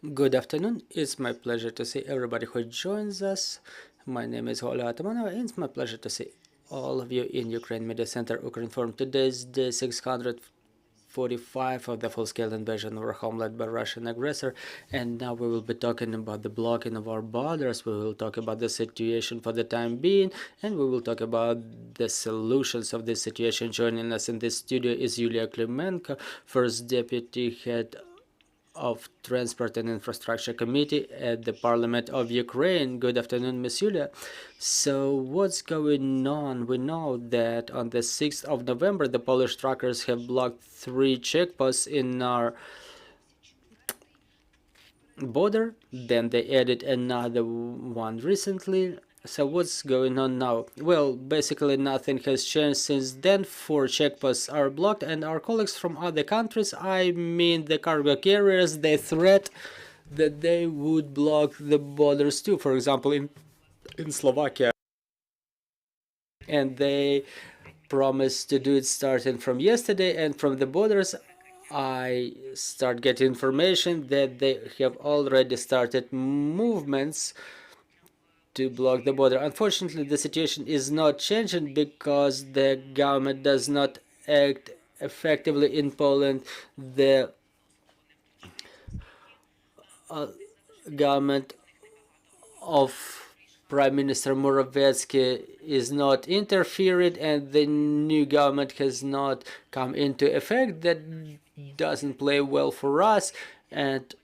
Good afternoon. It's my pleasure to see everybody who joins us. My name is Yulia, and it's my pleasure to see all of you in Ukraine Media Center, Ukraine Forum. Today is day 645 of the full-scale invasion of our homeland by Russian aggressor, and now we will be talking about the blocking of our borders. We will talk about the situation for the time being, and we will talk about the solutions of this situation. Joining us in this studio is Yulia Klymenko, first deputy head of Transport and Infrastructure Committee at the Parliament of Ukraine. Good afternoon, Ms. Yulia. So what's going on? We know that on the 6th of November, the Polish truckers have blocked 3 checkposts in our border. Then they added another one recently. So what's going on now? Well, basically nothing has changed since then. 4 checkposts are blocked, and our colleagues from other countries, I mean the cargo carriers, they threat that they would block the borders too. For example, in Slovakia, and they promised to do it starting from yesterday. And from the borders, I start getting information that they have already started movements to block the border. Unfortunately, the situation is not changing because the government does not act effectively in Poland. The government of Prime Minister Morawiecki is not interfered, and the new government has not come into effect. That doesn't play well for us, and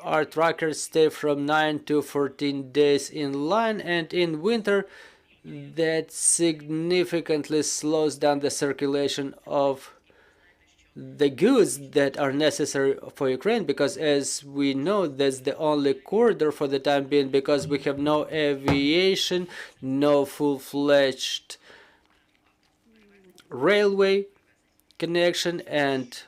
our truckers stay from 9 to 14 days in line, and in winter that significantly slows down the circulation of the goods that are necessary for Ukraine, because as we know, that's the only corridor for the time being, because we have no aviation, no full-fledged railway connection, and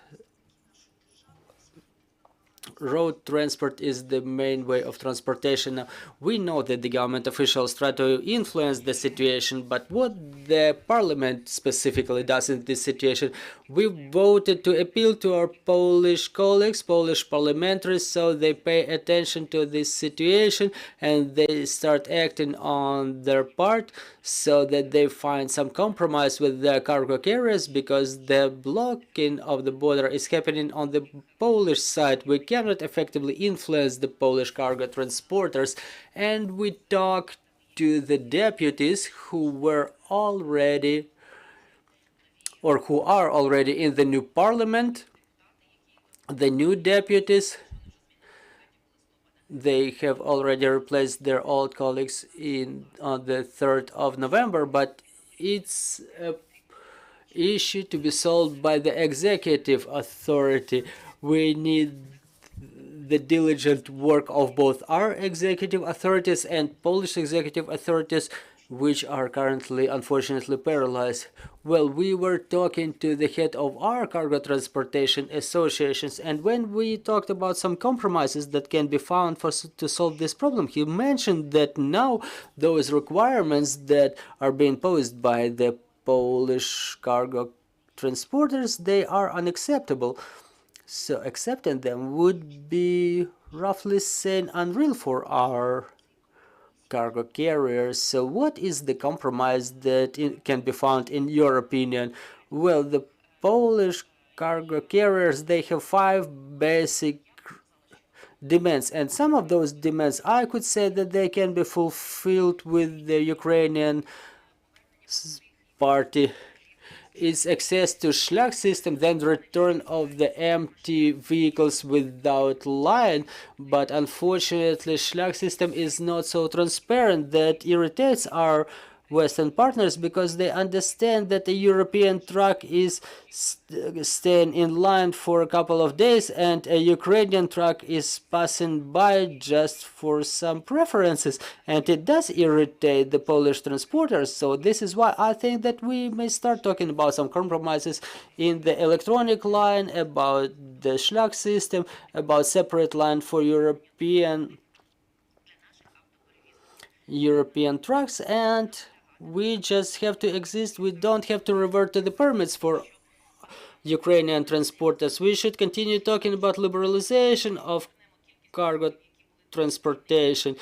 road transport is the main way of transportation. Now, we know that the government officials try to influence the situation, but what the parliament specifically does in this situation, we voted to appeal to our Polish colleagues, Polish parliamentarians, so they pay attention to this situation and they start acting on their part so that they find some compromise with the cargo carriers, because the blocking of the border is happening on the Polish side. We cannot effectively influence the Polish cargo transporters, and we talked to the deputies who were already or who are already in the new parliament. The new deputies, they have already replaced their old colleagues on the 3rd of November, but it's a issue to be solved by the executive authority. We need the diligent work of both our executive authorities and Polish executive authorities, which are currently unfortunately paralyzed. Well, we were talking to the head of our cargo transportation associations, and when we talked about some compromises that can be found to solve this problem, he mentioned that now those requirements that are being posed by the Polish cargo transporters, they are unacceptable. So accepting them would be, roughly saying, unreal for our cargo carriers. So what is the compromise that can be found in your opinion? Well, the Polish cargo carriers, they have 5 basic demands, and some of those demands I could say that they can be fulfilled with the Ukrainian party. Is access to Schlag system, then return of the empty vehicles without line. But unfortunately, Schlag system is not so transparent. That irritates our Western partners, because they understand that a European truck is staying in line for a couple of days and a Ukrainian truck is passing by just for some preferences, and it does irritate the Polish transporters. So this is why I think that we may start talking about some compromises in the electronic line, about the Schlag system, about separate line for European trucks, and we just have to exist. We don't have to revert to the permits for Ukrainian transporters. We should continue talking about liberalization of cargo transportation.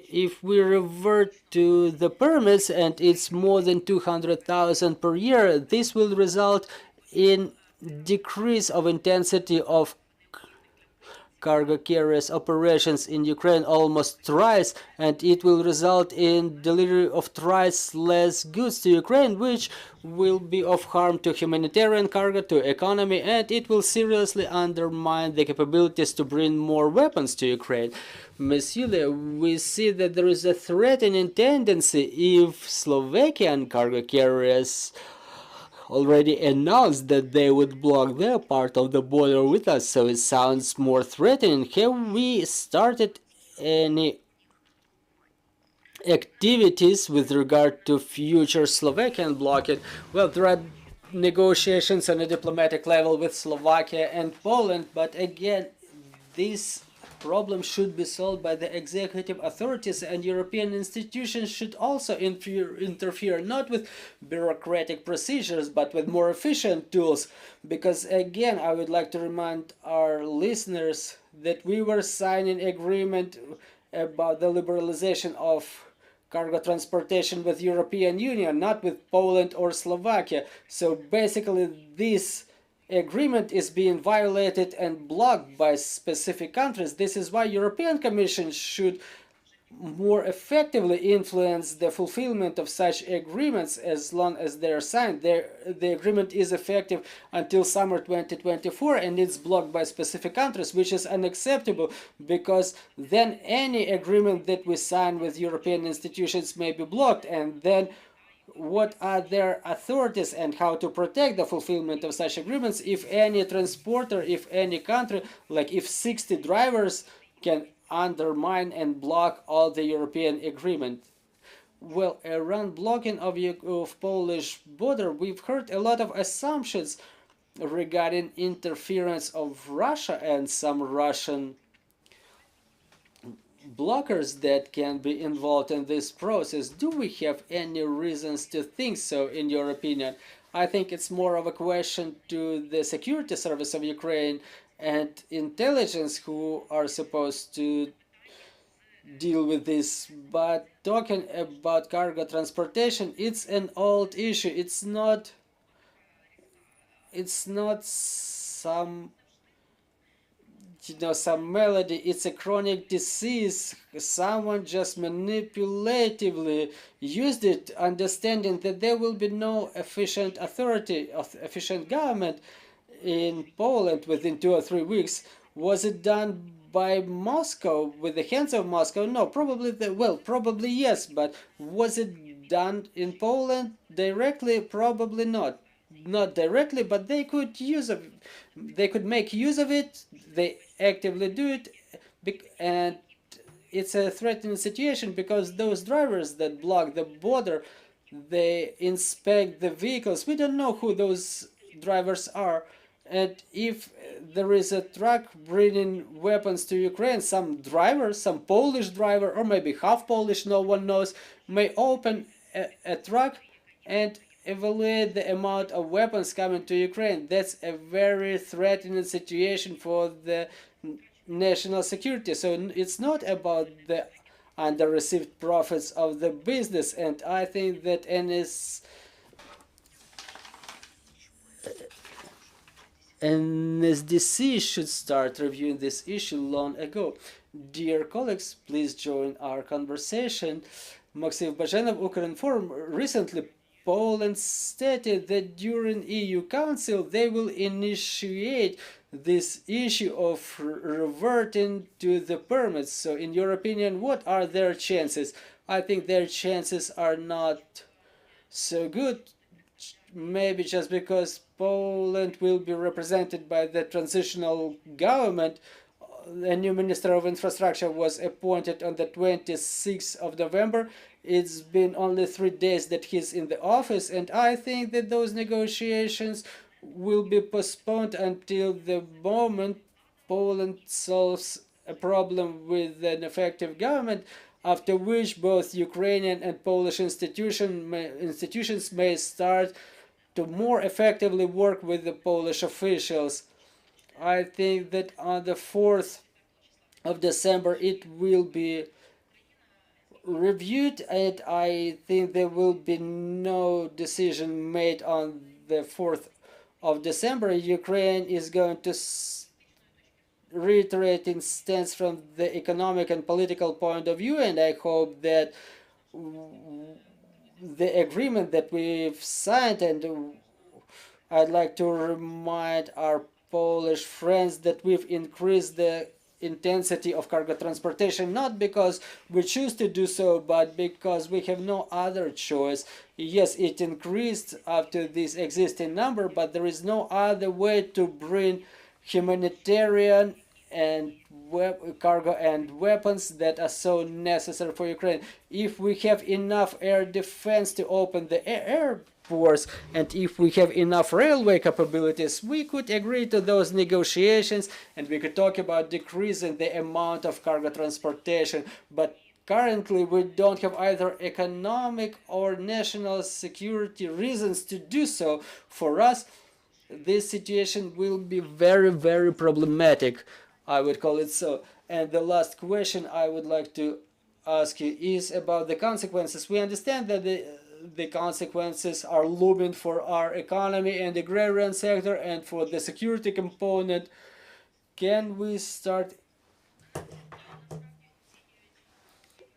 If we revert to the permits and it's more than 200,000 per year, this will result in decrease of intensity of cargo carriers operations in Ukraine almost thrice, and it will result in delivery of thrice less goods to Ukraine, which will be of harm to humanitarian cargo, to economy, and it will seriously undermine the capabilities to bring more weapons to Ukraine. Ms. Yulia, we see that there is a threatening tendency if Slovakian cargo carriers already announced that they would block their part of the border with us, so it sounds more threatening. Have we started any activities with regard to future Slovakian blockade? Well, there are negotiations on a diplomatic level with Slovakia and Poland, but again, this problem should be solved by the executive authorities, and European institutions should also interfere not with bureaucratic procedures but with more efficient tools. Because again, I would like to remind our listeners that we were signing agreement about the liberalization of cargo transportation with European Union, not with Poland or Slovakia. So basically this agreement is being violated and blocked by specific countries. This is why European Commission should more effectively influence the fulfillment of such agreements as long as they are signed. The agreement is effective until summer 2024 and it's blocked by specific countries, which is unacceptable, because then any agreement that we sign with European institutions may be blocked, and then what are their authorities and how to protect the fulfillment of such agreements if any transporter, if any country, like if 60 drivers can undermine and block all the European agreement? Well, around blocking of Polish border, we've heard a lot of assumptions regarding interference of Russia and some Russian blockers that can be involved in this process. Do we have any reasons to think so, in your opinion? I think it's more of a question to the security service of Ukraine and intelligence, who are supposed to deal with this. But talking about cargo transportation, it's an old issue. It's not some some melody. It's a chronic disease. Someone just manipulatively used it, understanding that there will be no efficient authority, efficient government in Poland within 2 or 3 weeks. Was it done by Moscow, with the hands of Moscow? No, probably probably yes, but was it done in Poland directly? Probably not. Not directly, but they could make use of it. They actively do it, and it's a threatening situation, because those drivers that block the border, they inspect the vehicles. We don't know who those drivers are, and if there is a truck bringing weapons to Ukraine, some driver, some Polish driver, or maybe half Polish, no one knows, may open a truck and evaluate the amount of weapons coming to Ukraine. That's a very threatening situation for the national security. So it's not about the under-received profits of the business, and I think that NSDC should start reviewing this issue long ago. Dear colleagues, please join our conversation. Maxim Bajanov, Ukrinform. Recently, Poland stated that during EU Council they will initiate this issue of reverting to the permits. So in your opinion, what are their chances? I think their chances are not so good, maybe just because Poland will be represented by the transitional government. A new Minister of Infrastructure was appointed on the 26th of November. It's been only 3 days that he's in the office, and I think that those negotiations will be postponed until the moment Poland solves a problem with an effective government, after which both Ukrainian and Polish institutions may start to more effectively work with the Polish officials. I think that on the 4th of December it will be reviewed, and I think there will be no decision made on the 4th of December. Ukraine is going to reiterate its stance from the economic and political point of view, and I hope that the agreement that we've signed, and I'd like to remind our Polish friends that we've increased the intensity of cargo transportation, not because we choose to do so, but because we have no other choice. Yes, it increased up to this existing number, but there is no other way to bring humanitarian and cargo and weapons that are so necessary for Ukraine. If we have enough air defense to open the airports, and if we have enough railway capabilities, we could agree to those negotiations and we could talk about decreasing the amount of cargo transportation. But currently we don't have either economic or national security reasons to do so. For us, this situation will be very, very problematic, I would call it so. And the last question I would like to ask you is about the consequences. We understand that the consequences are looming for our economy and agrarian sector and for the security component. Can we start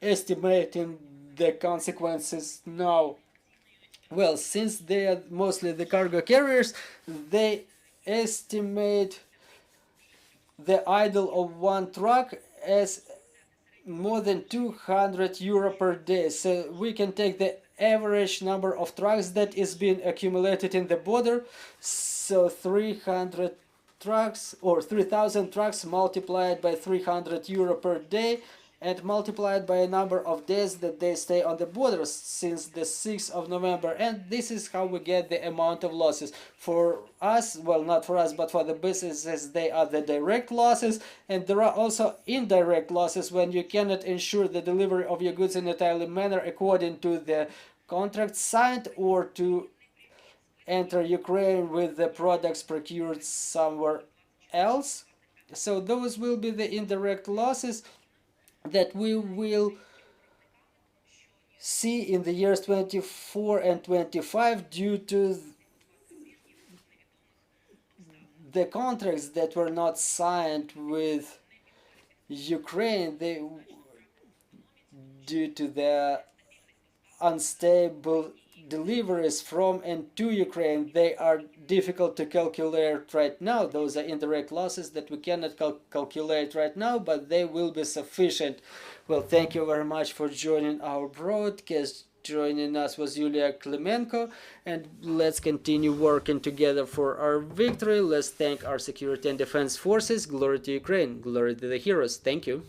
estimating the consequences now? Well, since they are mostly the cargo carriers, they estimate the idle of one truck as more than 200 euro per day. So we can take the average number of trucks that is being accumulated in the border. So 300 trucks or 3,000 trucks multiplied by 300 euro per day and multiplied by a number of days that they stay on the border since the 6th of November. And this is how we get the amount of losses. For us, well, not for us, but for the businesses, they are the direct losses. And there are also indirect losses when you cannot ensure the delivery of your goods in a timely manner according to the contract signed, or to enter Ukraine with the products procured somewhere else. So those will be the indirect losses that we will see in the years 24 and 25 due to the contracts that were not signed with Ukraine, due to the unstable deliveries from and to Ukraine. They are difficult to calculate right now. Those are indirect losses that we cannot calculate right now, but they will be sufficient. Well, thank you very much for joining our broadcast. Joining us was Yulia, Klymenko, and let's continue working together for our victory. Let's thank our security and defense forces. Glory to Ukraine. Glory to the heroes. Thank you.